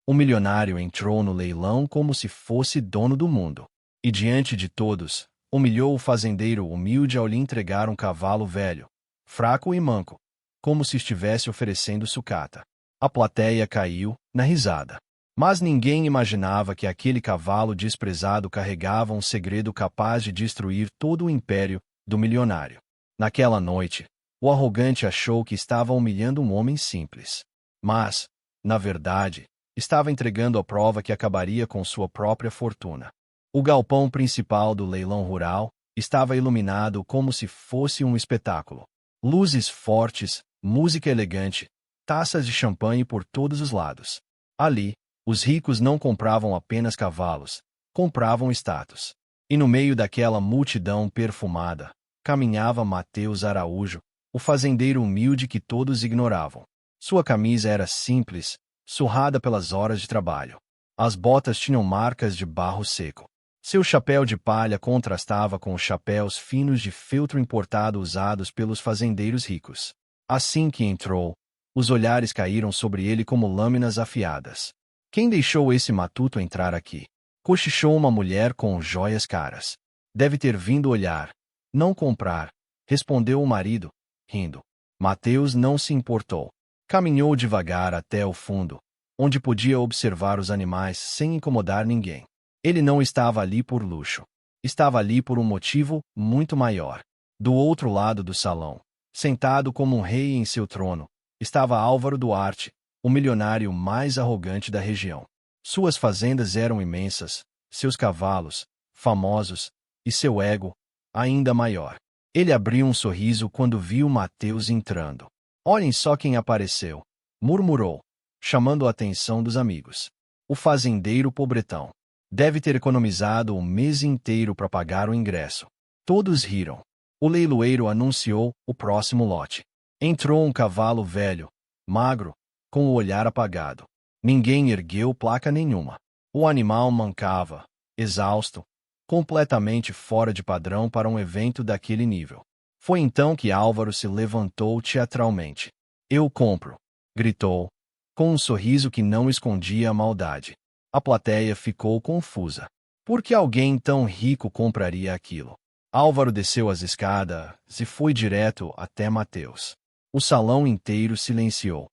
O milionário entrou no leilão como se fosse dono do mundo. E diante de todos, humilhou o fazendeiro humilde ao lhe entregar um cavalo velho, fraco e manco, como se estivesse oferecendo sucata. A plateia caiu na risada. Mas ninguém imaginava que aquele cavalo desprezado carregava um segredo capaz de destruir todo o império do milionário. Naquela noite, o arrogante achou que estava humilhando um homem simples. Mas, na verdade, estava entregando a prova que acabaria com sua própria fortuna. O galpão principal do leilão rural estava iluminado como se fosse um espetáculo. Luzes fortes, música elegante, taças de champanhe por todos os lados. Ali, os ricos não compravam apenas cavalos, compravam status. E no meio daquela multidão perfumada, caminhava Mateus Araújo, o fazendeiro humilde que todos ignoravam. Sua camisa era simples, surrada pelas horas de trabalho. As botas tinham marcas de barro seco. Seu chapéu de palha contrastava com os chapéus finos de feltro importado usados pelos fazendeiros ricos. Assim que entrou, os olhares caíram sobre ele como lâminas afiadas. Quem deixou esse matuto entrar aqui? Cochichou uma mulher com joias caras. Deve ter vindo olhar, não comprar, respondeu o marido, rindo. Mateus não se importou. Caminhou devagar até o fundo, onde podia observar os animais sem incomodar ninguém. Ele não estava ali por luxo. Estava ali por um motivo muito maior. Do outro lado do salão, sentado como um rei em seu trono, estava Álvaro Duarte, o milionário mais arrogante da região. Suas fazendas eram imensas, seus cavalos, famosos, e seu ego, ainda maior. Ele abriu um sorriso quando viu Mateus entrando. Olhem só quem apareceu, murmurou, chamando a atenção dos amigos. O fazendeiro pobretão. Deve ter economizado o mês inteiro para pagar o ingresso. Todos riram. O leiloeiro anunciou o próximo lote. Entrou um cavalo velho, magro, com o olhar apagado. Ninguém ergueu placa nenhuma. O animal mancava, exausto, completamente fora de padrão para um evento daquele nível. Foi então que Álvaro se levantou teatralmente. Eu compro, gritou, com um sorriso que não escondia a maldade. A plateia ficou confusa. Por que alguém tão rico compraria aquilo? Álvaro desceu as escadas e foi direto até Mateus. O salão inteiro silenciou.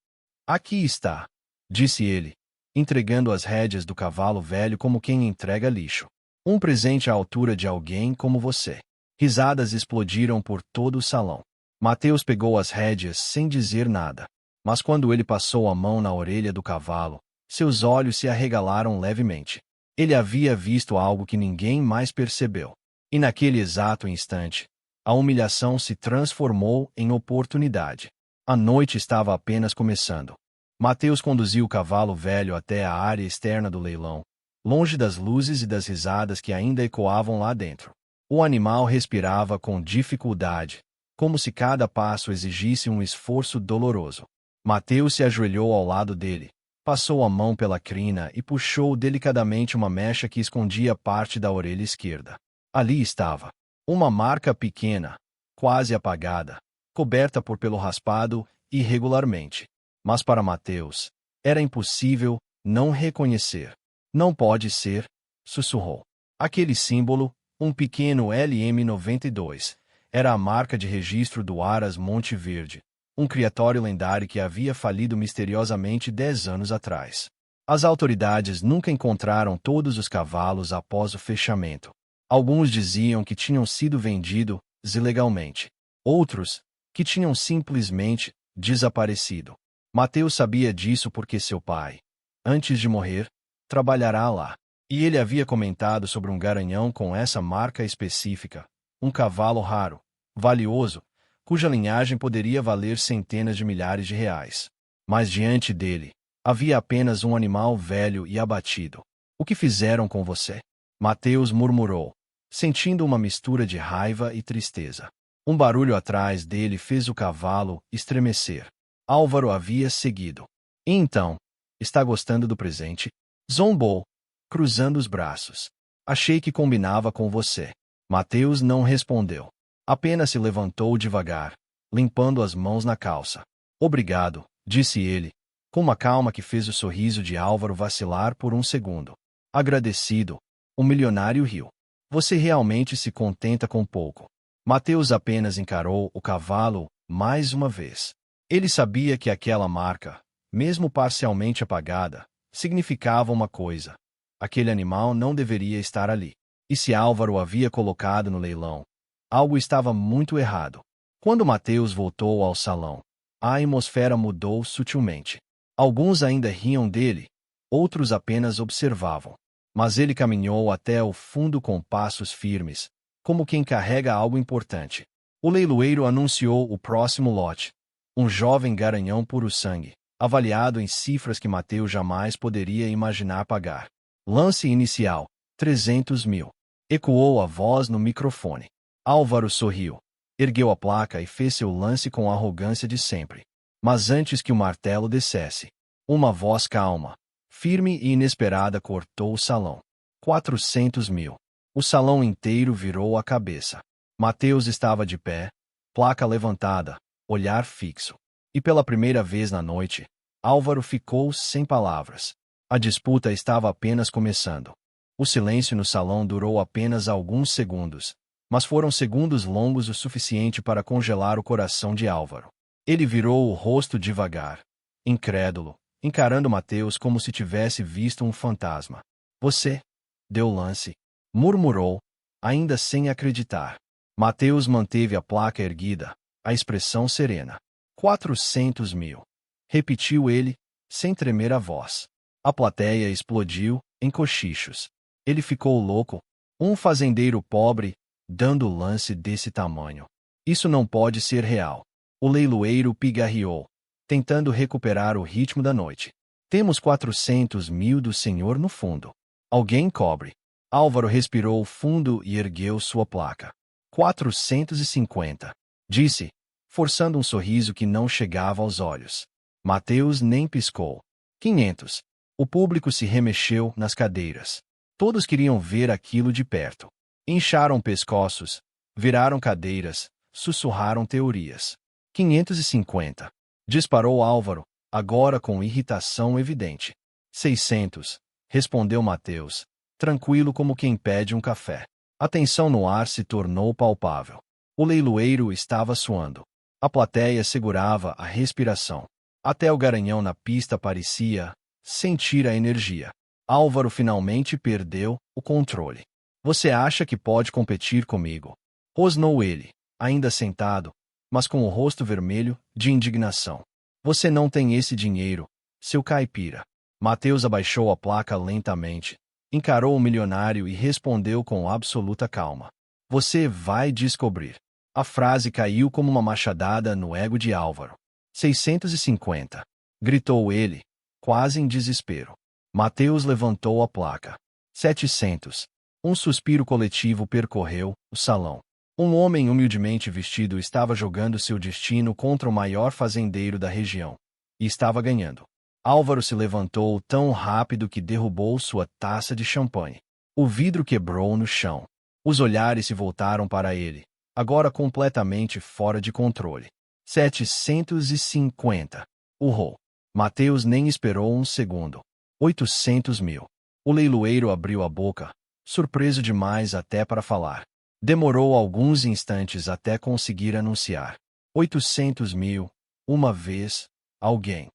Aqui está, disse ele, entregando as rédeas do cavalo velho como quem entrega lixo. Um presente à altura de alguém como você. Risadas explodiram por todo o salão. Mateus pegou as rédeas sem dizer nada. Mas quando ele passou a mão na orelha do cavalo, seus olhos se arregalaram levemente. Ele havia visto algo que ninguém mais percebeu. E naquele exato instante, a humilhação se transformou em oportunidade. A noite estava apenas começando. Mateus conduziu o cavalo velho até a área externa do leilão, longe das luzes e das risadas que ainda ecoavam lá dentro. O animal respirava com dificuldade, como se cada passo exigisse um esforço doloroso. Mateus se ajoelhou ao lado dele, passou a mão pela crina e puxou delicadamente uma mecha que escondia parte da orelha esquerda. Ali estava. Uma marca pequena, quase apagada, coberta por pelo raspado irregularmente. Mas para Mateus, era impossível não reconhecer. Não pode ser, sussurrou. Aquele símbolo, um pequeno LM92, era a marca de registro do Aras Monte Verde, um criatório lendário que havia falido misteriosamente 10 anos atrás. As autoridades nunca encontraram todos os cavalos após o fechamento. Alguns diziam que tinham sido vendidos ilegalmente. Outros, que tinham simplesmente desaparecido. Mateus sabia disso porque seu pai, antes de morrer, trabalhará lá. E ele havia comentado sobre um garanhão com essa marca específica, um cavalo raro, valioso, cuja linhagem poderia valer centenas de milhares de reais. Mas diante dele, havia apenas um animal velho e abatido. O que fizeram com você? Mateus murmurou, sentindo uma mistura de raiva e tristeza. Um barulho atrás dele fez o cavalo estremecer. Álvaro havia seguido. E então, está gostando do presente? Zombou, cruzando os braços. Achei que combinava com você. Mateus não respondeu. Apenas se levantou devagar, limpando as mãos na calça. Obrigado, disse ele, com uma calma que fez o sorriso de Álvaro vacilar por um segundo. Agradecido, o milionário riu. Você realmente se contenta com pouco. Mateus apenas encarou o cavalo mais uma vez. Ele sabia que aquela marca, mesmo parcialmente apagada, significava uma coisa. Aquele animal não deveria estar ali. E se Álvaro o havia colocado no leilão, algo estava muito errado. Quando Mateus voltou ao salão, a atmosfera mudou sutilmente. Alguns ainda riam dele, outros apenas observavam. Mas ele caminhou até o fundo com passos firmes, como quem carrega algo importante. O leiloeiro anunciou o próximo lote. Um jovem garanhão puro sangue, avaliado em cifras que Mateus jamais poderia imaginar pagar. Lance inicial, 300 mil. Ecoou a voz no microfone. Álvaro sorriu, ergueu a placa e fez seu lance com a arrogância de sempre. Mas antes que o martelo descesse, uma voz calma, firme e inesperada cortou o salão. 400 mil. O salão inteiro virou a cabeça. Mateus estava de pé, placa levantada, olhar fixo. E pela primeira vez na noite, Álvaro ficou sem palavras. A disputa estava apenas começando. O silêncio no salão durou apenas alguns segundos, mas foram segundos longos o suficiente para congelar o coração de Álvaro. Ele virou o rosto devagar, incrédulo, encarando Mateus como se tivesse visto um fantasma. Você deu lance, murmurou, ainda sem acreditar. Mateus manteve a placa erguida, a expressão serena. 400 mil. Repetiu ele, sem tremer a voz. A plateia explodiu, em cochichos. Ele ficou louco. Um fazendeiro pobre, dando lance desse tamanho. Isso não pode ser real. O leiloeiro pigarreou, tentando recuperar o ritmo da noite. Temos 400 mil do senhor no fundo. Alguém cobre. Álvaro respirou fundo e ergueu sua placa. 450. Disse, forçando um sorriso que não chegava aos olhos. Mateus nem piscou. 500. O público se remexeu nas cadeiras. Todos queriam ver aquilo de perto. Incharam pescoços, viraram cadeiras, sussurraram teorias. 550. Disparou Álvaro, agora com irritação evidente. 600. Respondeu Mateus, tranquilo como quem pede um café. A tensão no ar se tornou palpável. O leiloeiro estava suando. A plateia segurava a respiração. Até o garanhão na pista parecia sentir a energia. Álvaro finalmente perdeu o controle. Você acha que pode competir comigo? Rosnou ele, ainda sentado, mas com o rosto vermelho de indignação. Você não tem esse dinheiro, seu caipira. Mateus abaixou a placa lentamente, encarou o milionário e respondeu com absoluta calma. Você vai descobrir. A frase caiu como uma machadada no ego de Álvaro. 650. Gritou ele, quase em desespero. Mateus levantou a placa. 700. Um suspiro coletivo percorreu o salão. Um homem humildemente vestido estava jogando seu destino contra o maior fazendeiro da região. E estava ganhando. Álvaro se levantou tão rápido que derrubou sua taça de champanhe. O vidro quebrou no chão. Os olhares se voltaram para ele, agora completamente fora de controle. 750. Urrou. Mateus nem esperou um segundo. 800 mil. O leiloeiro abriu a boca, surpreso demais até para falar. Demorou alguns instantes até conseguir anunciar. 800 mil, uma vez, alguém.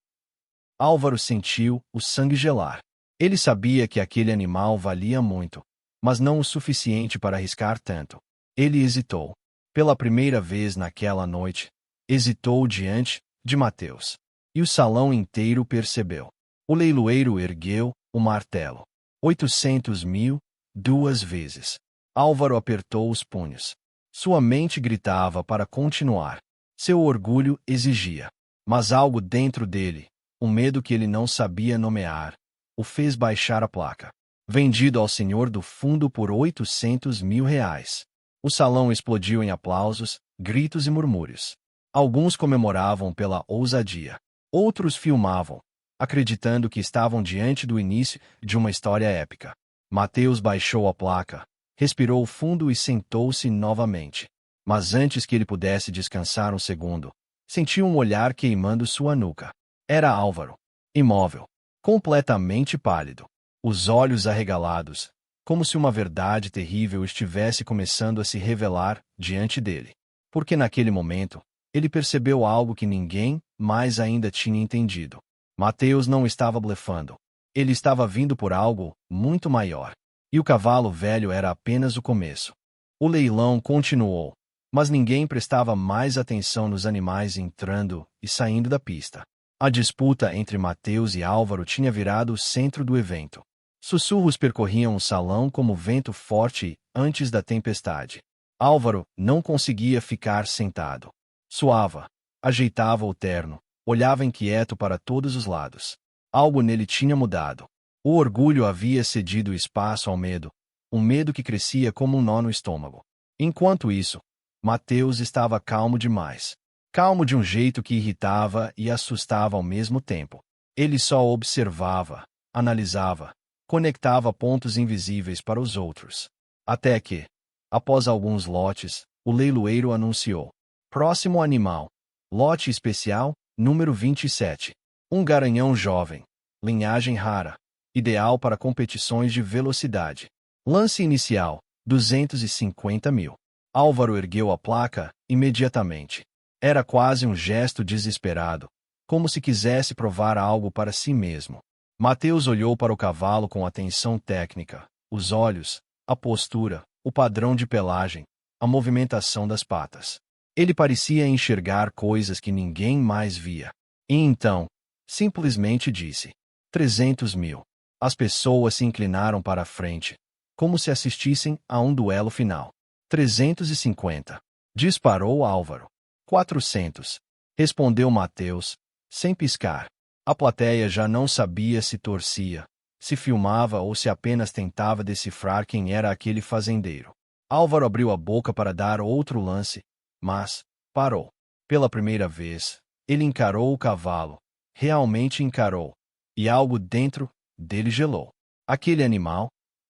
Álvaro sentiu o sangue gelar. Ele sabia que aquele animal valia muito, mas não o suficiente para arriscar tanto. Ele hesitou. Pela primeira vez naquela noite, hesitou diante de Mateus. E o salão inteiro percebeu. O leiloeiro ergueu o martelo. 800 mil, 2 vezes. Álvaro apertou os punhos. Sua mente gritava para continuar. Seu orgulho exigia. Mas algo dentro dele, um medo que ele não sabia nomear, o fez baixar a placa. Vendido ao senhor do fundo por 800 mil reais. O salão explodiu em aplausos, gritos e murmúrios. Alguns comemoravam pela ousadia. Outros filmavam, acreditando que estavam diante do início de uma história épica. Mateus baixou a placa, respirou fundo e sentou-se novamente. Mas antes que ele pudesse descansar um segundo, sentiu um olhar queimando sua nuca. Era Álvaro. imóvel, completamente pálido, os olhos arregalados, como se uma verdade terrível estivesse começando a se revelar diante dele. Porque naquele momento, ele percebeu algo que ninguém mais ainda tinha entendido. Mateus não estava blefando. Ele estava vindo por algo muito maior. E o cavalo velho era apenas o começo. O leilão continuou, mas ninguém prestava mais atenção nos animais entrando e saindo da pista. A disputa entre Mateus e Álvaro tinha virado o centro do evento. Sussurros percorriam o salão como vento forte antes da tempestade. Álvaro não conseguia ficar sentado. Suava, ajeitava o terno, olhava inquieto para todos os lados. Algo nele tinha mudado. O orgulho havia cedido espaço ao medo, um medo que crescia como um nó no estômago. Enquanto isso, Mateus estava calmo demais. Calmo de um jeito que irritava e assustava ao mesmo tempo. Ele só observava, analisava, conectava pontos invisíveis para os outros. Até que, após alguns lotes, o leiloeiro anunciou: próximo animal. Lote especial, número 27. Um garanhão jovem. Linhagem rara. Ideal para competições de velocidade. Lance inicial, 250 mil. Álvaro ergueu a placa imediatamente. Era quase um gesto desesperado, como se quisesse provar algo para si mesmo. Mateus olhou para o cavalo com atenção técnica. Os olhos, a postura, o padrão de pelagem, a movimentação das patas. Ele parecia enxergar coisas que ninguém mais via. E então, simplesmente disse: 300 mil. As pessoas se inclinaram para a frente, como se assistissem a um duelo final. 350. Disparou Álvaro. 400. Respondeu Mateus, sem piscar. A plateia já não sabia se torcia, se filmava ou se apenas tentava decifrar quem era aquele fazendeiro. Álvaro abriu a boca para dar outro lance, mas parou. Pela primeira vez, ele encarou o cavalo. Realmente encarou. E algo dentro dele gelou. Aquele animal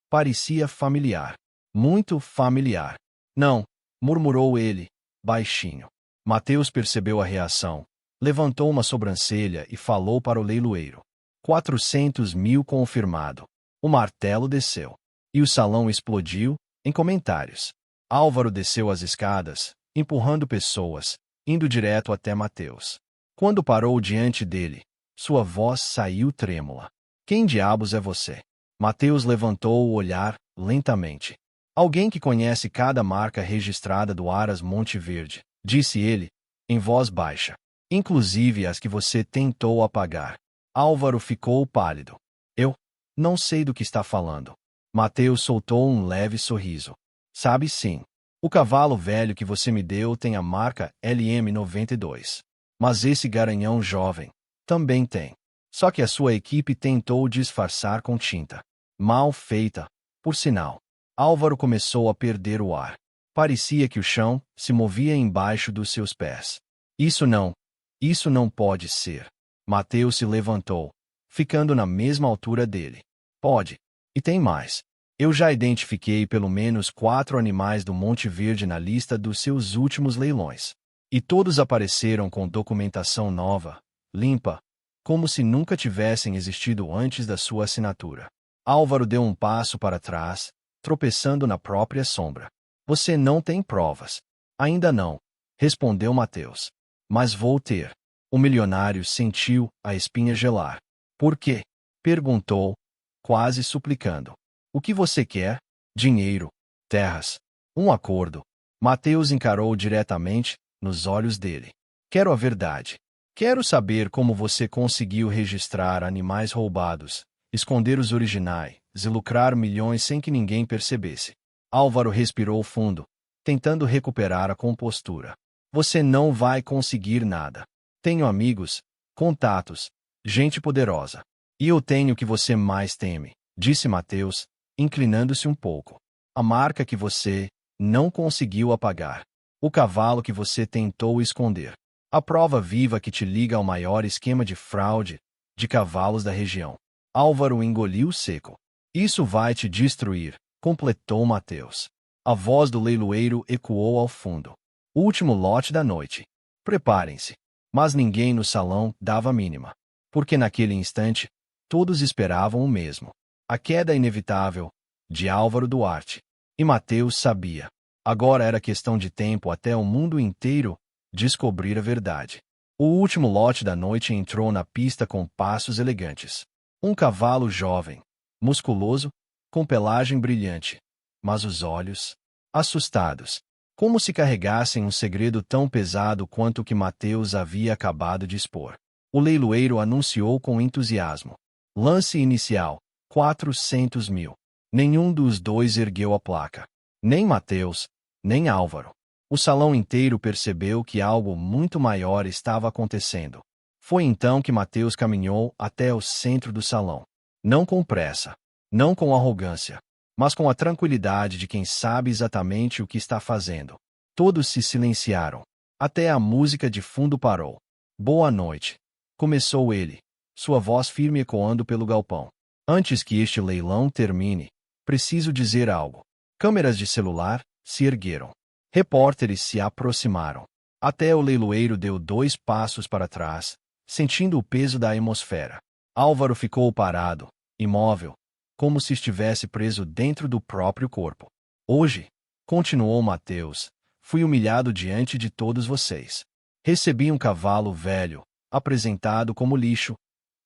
parecia familiar. Muito familiar. Não, murmurou ele, baixinho. Mateus percebeu a reação. Levantou uma sobrancelha e falou para o leiloeiro. 400 mil confirmado. O martelo desceu. E o salão explodiu, em comentários. Álvaro desceu as escadas, empurrando pessoas, indo direto até Mateus. Quando parou diante dele, sua voz saiu trêmula. Quem diabos é você? Mateus levantou o olhar, lentamente. Alguém que conhece cada marca registrada do Aras Monte Verde, disse ele, em voz baixa. Inclusive as que você tentou apagar. Álvaro ficou pálido. Eu não sei do que está falando. Mateus soltou um leve sorriso. Sabe sim. O cavalo velho que você me deu tem a marca LM92. Mas esse garanhão jovem também tem. Só que a sua equipe tentou disfarçar com tinta. Mal feita, por sinal. Álvaro começou a perder o ar. Parecia que o chão se movia embaixo dos seus pés. Isso não pode ser. Mateus se levantou, ficando na mesma altura dele. Pode. E tem mais. Eu já identifiquei pelo menos 4 animais do Monte Verde na lista dos seus últimos leilões. E todos apareceram com documentação nova, limpa, como se nunca tivessem existido antes da sua assinatura. Álvaro deu um passo para trás, tropeçando na própria sombra. Você não tem provas. Ainda não, respondeu Mateus. Mas vou ter. O milionário sentiu a espinha gelar. Por quê? Perguntou, quase suplicando. O que você quer? Dinheiro, terras, um acordo. Mateus encarou diretamente nos olhos dele. Quero a verdade. Quero saber como você conseguiu registrar animais roubados, esconder os originais e lucrar milhões sem que ninguém percebesse. Álvaro respirou fundo, tentando recuperar a compostura. Você não vai conseguir nada. Tenho amigos, contatos, gente poderosa. E eu tenho o que você mais teme, disse Mateus, inclinando-se um pouco. A marca que você não conseguiu apagar. O cavalo que você tentou esconder. A prova viva que te liga ao maior esquema de fraude de cavalos da região. Álvaro engoliu seco. Isso vai te destruir, completou Mateus. A voz do leiloeiro ecoou ao fundo. Último lote da noite. Preparem-se. Mas ninguém no salão dava a mínima. porque naquele instante, todos esperavam o mesmo. A queda inevitável, de Álvaro Duarte. E Mateus sabia. Agora era questão de tempo até o mundo inteiro descobrir a verdade. O último lote da noite entrou na pista com passos elegantes. Um cavalo jovem, musculoso, com pelagem brilhante, mas os olhos, assustados, como se carregassem um segredo tão pesado quanto o que Mateus havia acabado de expor. O leiloeiro anunciou com entusiasmo. Lance inicial, 400 mil. Nenhum dos dois ergueu a placa. Nem Mateus, nem Álvaro. O salão inteiro percebeu que algo muito maior estava acontecendo. Foi então que Mateus caminhou até o centro do salão. Não com pressa, não com arrogância, mas com a tranquilidade de quem sabe exatamente o que está fazendo. Todos se silenciaram. Até a música de fundo parou. Boa noite. Começou ele, sua voz firme ecoando pelo galpão. Antes que este leilão termine, preciso dizer algo. Câmeras de celular se ergueram. Repórteres se aproximaram. Até o leiloeiro deu 2 passos para trás, sentindo o peso da atmosfera. Álvaro ficou parado, imóvel, como se estivesse preso dentro do próprio corpo. Hoje, continuou Mateus, fui humilhado diante de todos vocês. Recebi um cavalo velho, apresentado como lixo,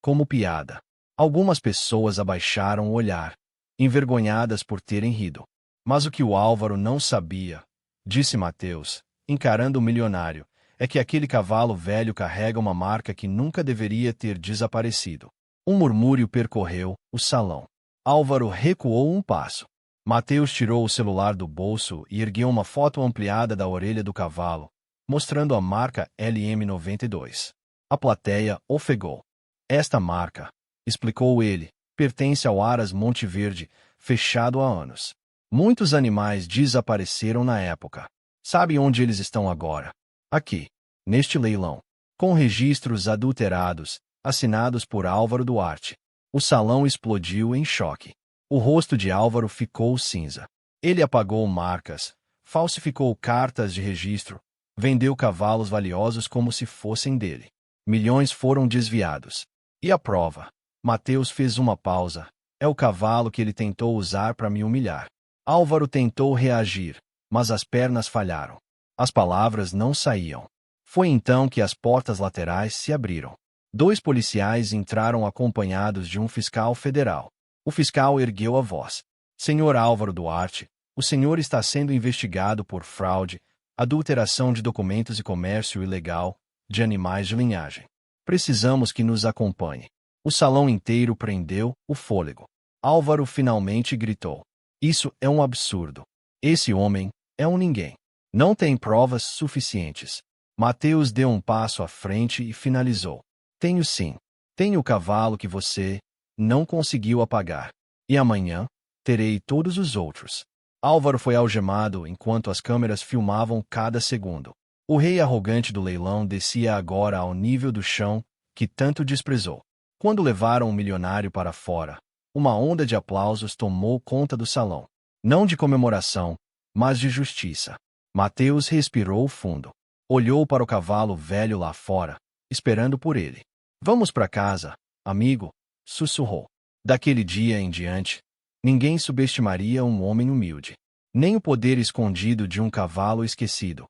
como piada. Algumas pessoas abaixaram o olhar, envergonhadas por terem rido. Mas o que o Álvaro não sabia, disse Mateus, encarando o milionário, é que aquele cavalo velho carrega uma marca que nunca deveria ter desaparecido. Um murmúrio percorreu o salão. Álvaro recuou um passo. Mateus tirou o celular do bolso e ergueu uma foto ampliada da orelha do cavalo, mostrando a marca LM92. A plateia ofegou. Esta marca, explicou ele, pertence ao Aras Monteverde, fechado há anos. Muitos animais desapareceram na época. Sabe onde eles estão agora? Aqui, neste leilão, com registros adulterados, assinados por Álvaro Duarte. O salão explodiu em choque. O rosto de Álvaro ficou cinza. Ele apagou marcas, falsificou cartas de registro, vendeu cavalos valiosos como se fossem dele. Milhões foram desviados. E a prova? Mateus fez uma pausa. É o cavalo que ele tentou usar para me humilhar. Álvaro tentou reagir, mas as pernas falharam. As palavras não saíam. Foi então que as portas laterais se abriram. 2 policiais entraram acompanhados de um fiscal federal. O fiscal ergueu a voz. Senhor Álvaro Duarte, o senhor está sendo investigado por fraude, adulteração de documentos e comércio ilegal de animais de linhagem. Precisamos que nos acompanhe. O salão inteiro prendeu o fôlego. Álvaro finalmente gritou. Isso é um absurdo. Esse homem é um ninguém. Não tem provas suficientes. Mateus deu um passo à frente e finalizou. Tenho sim. Tenho o cavalo que você não conseguiu apagar. E amanhã, terei todos os outros. Álvaro foi algemado enquanto as câmeras filmavam cada segundo. O rei arrogante do leilão descia agora ao nível do chão que tanto desprezou. Quando levaram o milionário para fora, uma onda de aplausos tomou conta do salão. Não de comemoração, mas de justiça. Mateus respirou fundo. Olhou para o cavalo velho lá fora, esperando por ele. Vamos para casa, amigo, sussurrou. Daquele dia em diante, ninguém subestimaria um homem humilde. Nem o poder escondido de um cavalo esquecido.